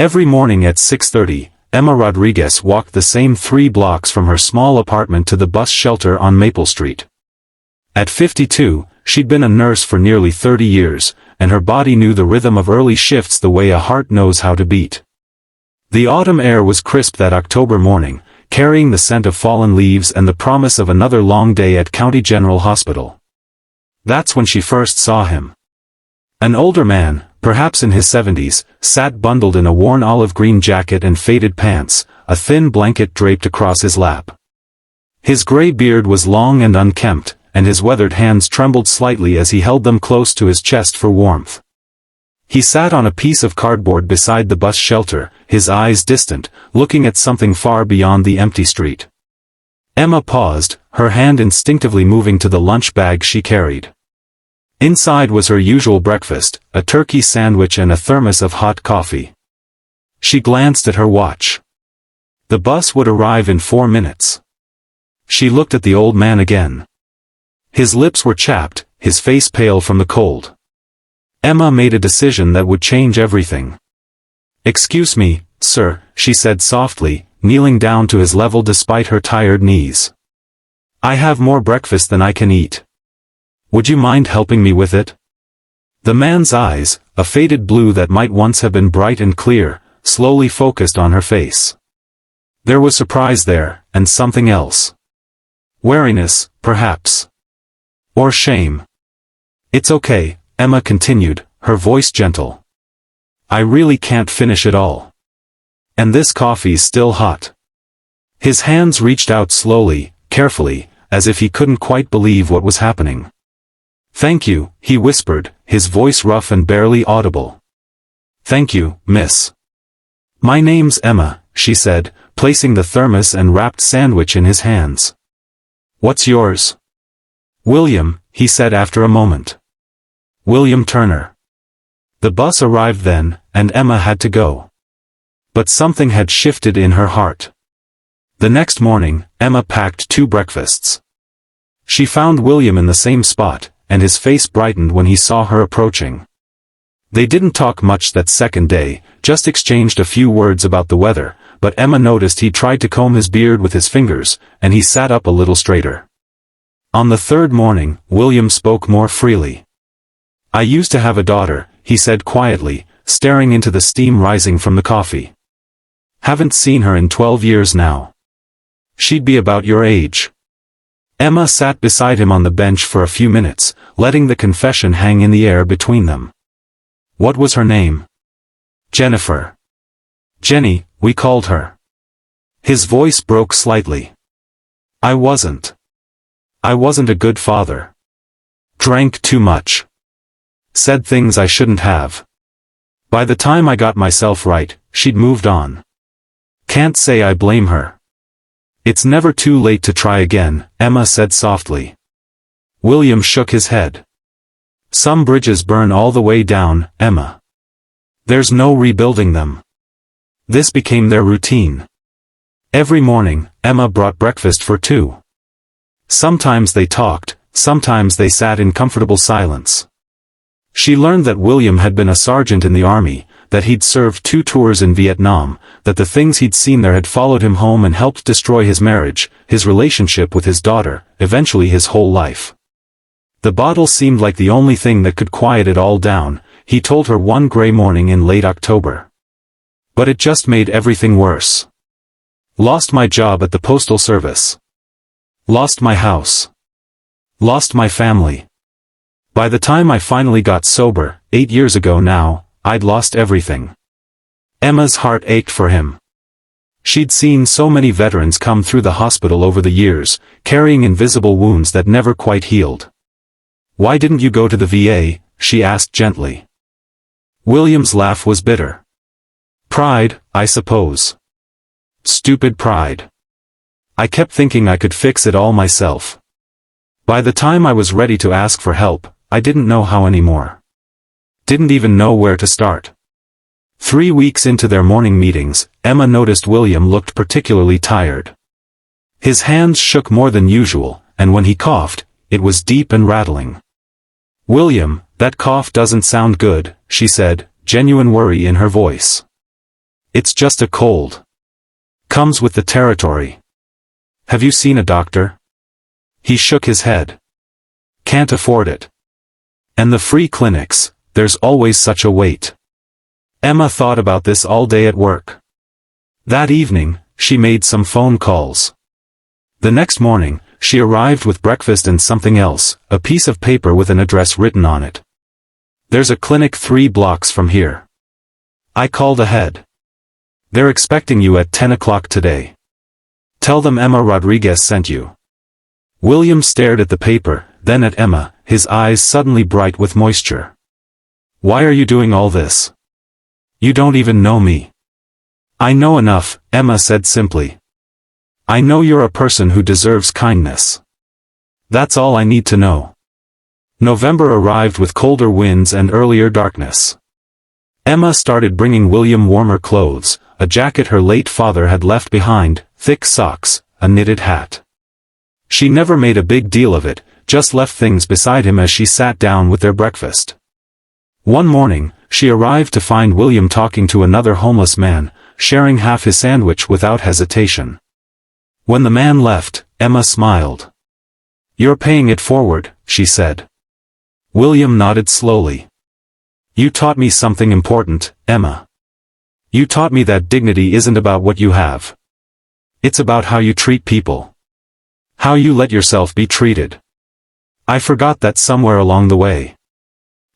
Every morning at 6:30, Emma Rodriguez walked the same 3 blocks from her small apartment to the bus shelter on Maple Street. At 52, she'd been a nurse for nearly 30 years, and her body knew the rhythm of early shifts the way a heart knows how to beat. The autumn air was crisp that October morning, carrying the scent of fallen leaves and the promise of another long day at County General Hospital. That's when she first saw him. An older man, perhaps in his 70s, sat bundled in a worn olive-green jacket and faded pants, a thin blanket draped across his lap. His gray beard was long and unkempt, and his weathered hands trembled slightly as he held them close to his chest for warmth. He sat on a piece of cardboard beside the bus shelter, his eyes distant, looking at something far beyond the empty street. Emma paused, her hand instinctively moving to the lunch bag she carried. Inside was her usual breakfast, a turkey sandwich and a thermos of hot coffee. She glanced at her watch. The bus would arrive in 4 minutes. She looked at the old man again. His lips were chapped, his face pale from the cold. Emma made a decision that would change everything. "Excuse me, sir," she said softly, kneeling down to his level despite her tired knees. "I have more breakfast than I can eat. Would you mind helping me with it?" The man's eyes, a faded blue that might once have been bright and clear, slowly focused on her face. There was surprise there, and something else. Wariness, perhaps. Or shame. "It's okay," Emma continued, her voice gentle. "I really can't finish it all. And this coffee's still hot." His hands reached out slowly, carefully, as if he couldn't quite believe what was happening. "Thank you," he whispered, his voice rough and barely audible. "Thank you, miss." "My name's Emma," she said, placing the thermos and wrapped sandwich in his hands. "What's yours?" "William," he said after a moment. "William Turner." The bus arrived then, and Emma had to go. But something had shifted in her heart. The next morning, Emma packed 2 breakfasts. She found William in the same spot, and his face brightened when he saw her approaching. They didn't talk much that second day, just exchanged a few words about the weather, but Emma noticed he tried to comb his beard with his fingers, and he sat up a little straighter. On the 3rd morning, William spoke more freely. "I used to have a daughter," he said quietly, staring into the steam rising from the coffee. "Haven't seen her in 12 years now. She'd be about your age." Emma sat beside him on the bench for a few minutes, letting the confession hang in the air between them. "What was her name?" "Jennifer. Jenny, we called her." His voice broke slightly. I wasn't a good father. Drank too much. Said things I shouldn't have. By the time I got myself right, she'd moved on. Can't say I blame her." "It's never too late to try again," Emma said softly. William shook his head. "Some bridges burn all the way down, Emma. There's no rebuilding them." This became their routine. Every morning, Emma brought breakfast for 2. Sometimes they talked, sometimes they sat in comfortable silence. She learned that William had been a sergeant in the army, that he'd served 2 tours in Vietnam, that the things he'd seen there had followed him home and helped destroy his marriage, his relationship with his daughter, eventually his whole life. The bottle seemed like the only thing that could quiet it all down, he told her one gray morning in late October. But it just made everything worse. "Lost my job at the Postal Service. Lost my house. Lost my family. By the time I finally got sober, 8 years ago now, I'd lost everything." Emma's heart ached for him. She'd seen so many veterans come through the hospital over the years, carrying invisible wounds that never quite healed. "Why didn't you go to the VA?" she asked gently. William's laugh was bitter. "Pride, I suppose. Stupid pride. I kept thinking I could fix it all myself. By the time I was ready to ask for help, I didn't know how anymore. Didn't even know where to start." 3 weeks into their morning meetings, Emma noticed William looked particularly tired. His hands shook more than usual, and when he coughed, it was deep and rattling. "William, that cough doesn't sound good," she said, genuine worry in her voice. It's just a cold. Comes with the territory. Have you seen a doctor? He shook his head. Can't afford it. And the free clinics, there's always such a wait. Emma thought about this all day at work. That evening, she made some phone calls. The next morning, she arrived with breakfast and something else, a piece of paper with an address written on it. There's a clinic 3 blocks from here. I called ahead. They're expecting you at 10 o'clock today. Tell them Emma Rodriguez sent you. William stared at the paper, then at Emma, his eyes suddenly bright with moisture. Why are you doing all this? You don't even know me. I know enough, Emma said simply. I know you're a person who deserves kindness. That's all I need to know. November arrived with colder winds and earlier darkness. Emma started bringing William warmer clothes, a jacket her late father had left behind, thick socks, a knitted hat. She never made a big deal of it, just left things beside him as she sat down with their breakfast. One morning, she arrived to find William talking to another homeless man, sharing half his sandwich without hesitation. When the man left, Emma smiled. You're paying it forward, she said. William nodded slowly. You taught me something important, Emma. You taught me that dignity isn't about what you have. It's about how you treat people. How you let yourself be treated. I forgot that somewhere along the way.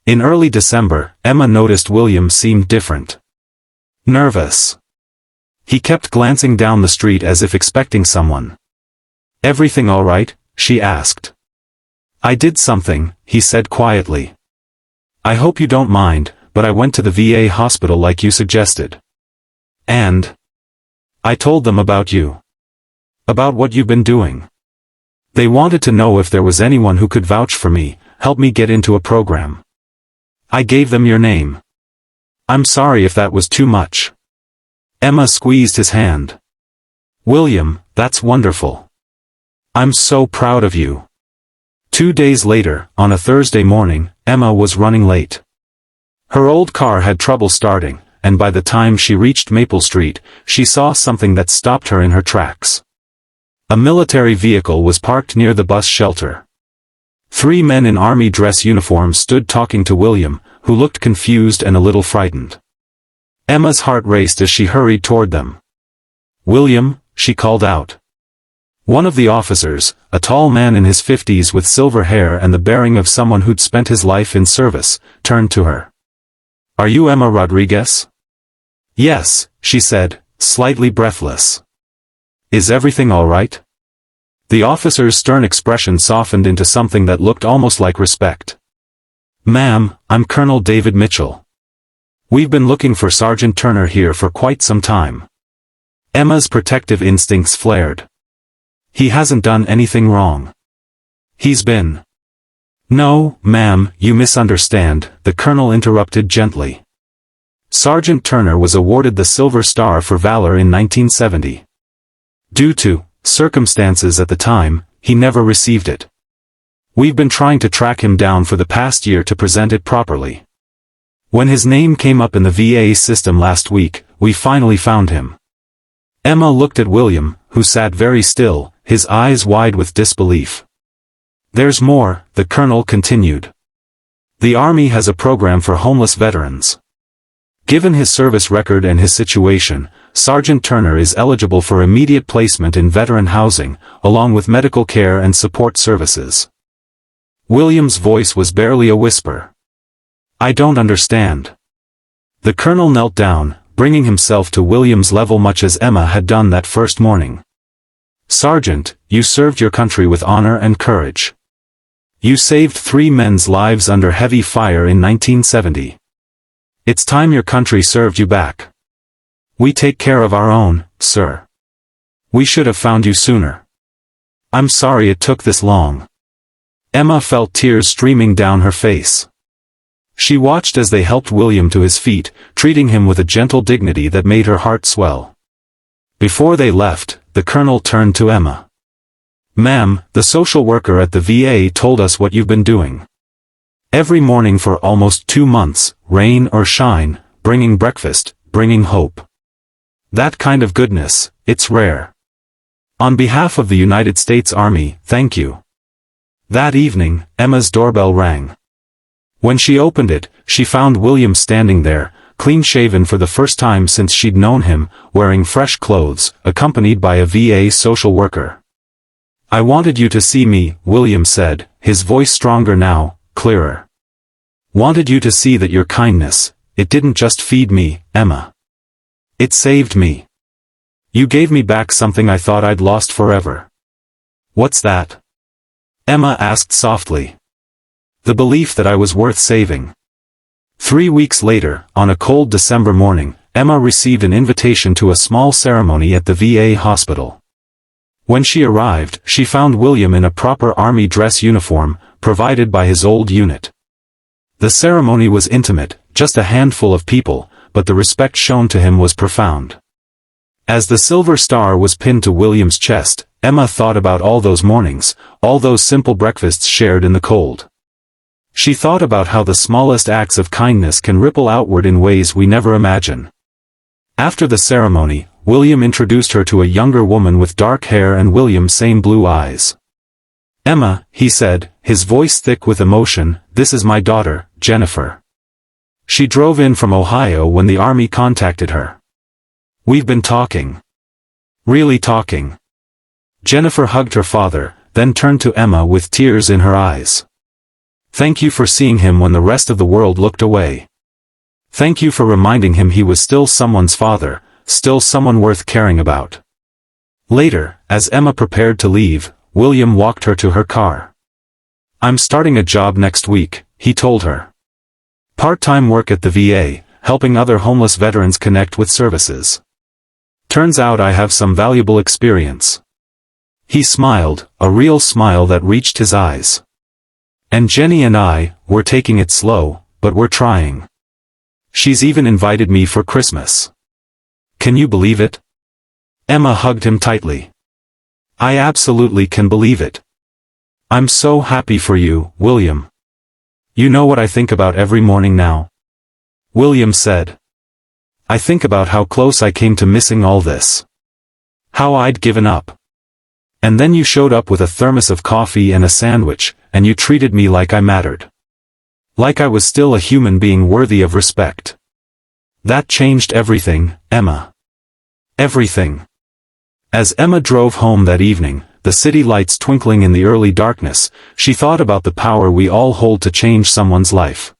In early December, Emma noticed William seemed different. Nervous. He kept glancing down the street as if expecting someone. Everything all right? She asked. I did something, he said quietly. I hope you don't mind, but I went to the VA hospital like you suggested. And I told them about you. About what you've been doing. They wanted to know if there was anyone who could vouch for me, help me get into a program. I gave them your name. I'm sorry if that was too much. Emma squeezed his hand. William, that's wonderful. I'm so proud of you. 2 days later, on a Thursday morning, Emma was running late. Her old car had trouble starting, and by the time she reached Maple Street, she saw something that stopped her in her tracks. A military vehicle was parked near the bus shelter. 3 men in army dress uniforms stood talking to William, who looked confused and a little frightened. Emma's heart raced as she hurried toward them. William, she called out. One of the officers, a tall man in his 50s with silver hair and the bearing of someone who'd spent his life in service, turned to her. Are you Emma Rodriguez? Yes, she said, slightly breathless. Is everything all right? The officer's stern expression softened into something that looked almost like respect. Ma'am, I'm Colonel David Mitchell. We've been looking for Sergeant Turner here for quite some time. Emma's protective instincts flared. He hasn't done anything wrong. He's been. No, ma'am, you misunderstand, the colonel interrupted gently. Sergeant Turner was awarded the Silver Star for Valor in 1970. Due to circumstances at the time, he never received it. We've been trying to track him down for the past year to present it properly. When his name came up in the VA system last week, we finally found him. Emma looked at William, who sat very still, his eyes wide with disbelief. There's more, the colonel continued. The Army has a program for homeless veterans. Given his service record and his situation, Sergeant Turner is eligible for immediate placement in veteran housing, along with medical care and support services. William's voice was barely a whisper. I don't understand. The colonel knelt down, bringing himself to William's level much as Emma had done that first morning. Sergeant, you served your country with honor and courage. You saved 3 men's lives under heavy fire in 1970. It's time your country served you back. We take care of our own, sir. We should have found you sooner. I'm sorry it took this long. Emma felt tears streaming down her face. She watched as they helped William to his feet, treating him with a gentle dignity that made her heart swell. Before they left, the colonel turned to Emma. Ma'am, the social worker at the VA told us what you've been doing. Every morning for almost 2 months, rain or shine, bringing breakfast, bringing hope. That kind of goodness, it's rare. On behalf of the United States Army, thank you. That evening, Emma's doorbell rang. When she opened it, she found William standing there, clean-shaven for the first time since she'd known him, wearing fresh clothes, accompanied by a VA social worker. "I wanted you to see me," William said, his voice stronger now, clearer. "Wanted you to see that your kindness, it didn't just feed me, Emma. It saved me. You gave me back something I thought I'd lost forever." "What's that?" Emma asked softly. "The belief that I was worth saving." 3 weeks later, on a cold December morning, Emma received an invitation to a small ceremony at the VA hospital. When she arrived, she found William in a proper army dress uniform, provided by his old unit. The ceremony was intimate, just a handful of people, but the respect shown to him was profound. As the silver star was pinned to William's chest, Emma thought about all those mornings, all those simple breakfasts shared in the cold. She thought about how the smallest acts of kindness can ripple outward in ways we never imagine. After the ceremony, William introduced her to a younger woman with dark hair and William's same blue eyes. "Emma," he said, his voice thick with emotion, "this is my daughter, Jennifer. She drove in from Ohio when the Army contacted her. We've been talking. Really talking." Jennifer hugged her father, then turned to Emma with tears in her eyes. "Thank you for seeing him when the rest of the world looked away. Thank you for reminding him he was still someone's father, still someone worth caring about." Later, as Emma prepared to leave, William walked her to her car. "I'm starting a job next week," he told her. "Part-time work at the VA, helping other homeless veterans connect with services. Turns out I have some valuable experience." He smiled, a real smile that reached his eyes. "And Jenny and I, we're taking it slow, but we're trying. She's even invited me for Christmas. Can you believe it?" Emma hugged him tightly. "I absolutely can believe it. I'm so happy for you, William. You know what I think about every morning now?" William said. "I think about how close I came to missing all this. How I'd given up. And then you showed up with a thermos of coffee and a sandwich, and you treated me like I mattered. Like I was still a human being worthy of respect. That changed everything, Emma. Everything." As Emma drove home that evening, the city lights twinkling in the early darkness, she thought about the power we all hold to change someone's life.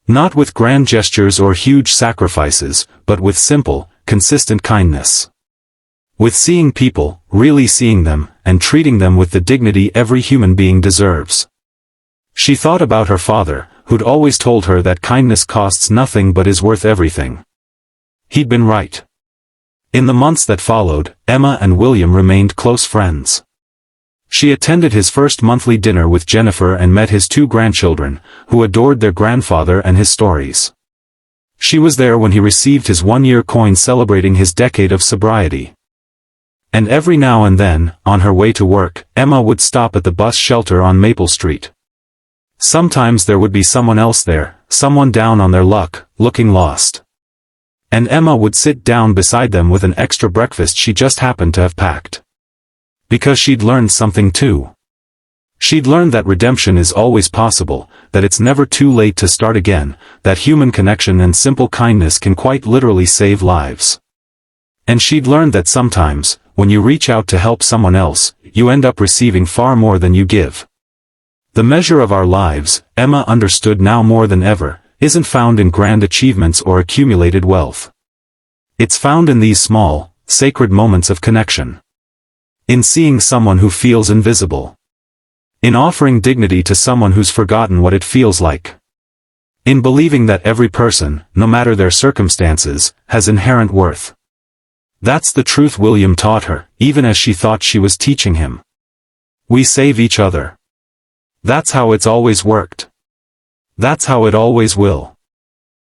Not with grand gestures or huge sacrifices, but with simple, consistent kindness. With seeing people, really seeing them, and treating them with the dignity every human being deserves. She thought about her father, who'd always told her that kindness costs nothing but is worth everything. He'd been right. In the months that followed, Emma and William remained close friends. She attended his first monthly dinner with Jennifer and met his 2 grandchildren, who adored their grandfather and his stories. She was there when he received his 1-year coin celebrating his decade of sobriety. And every now and then, on her way to work, Emma would stop at the bus shelter on Maple Street. Sometimes there would be someone else there, someone down on their luck, looking lost. And Emma would sit down beside them with an extra breakfast she just happened to have packed. Because she'd learned something too. She'd learned that redemption is always possible, that it's never too late to start again, that human connection and simple kindness can quite literally save lives. And she'd learned that sometimes, when you reach out to help someone else, you end up receiving far more than you give. The measure of our lives, Emma understood now more than ever, isn't found in grand achievements or accumulated wealth. It's found in these small, sacred moments of connection. In seeing someone who feels invisible. In offering dignity to someone who's forgotten what it feels like. In believing that every person, no matter their circumstances, has inherent worth. That's the truth William taught her, even as she thought she was teaching him. We save each other. That's how it's always worked. That's how it always will.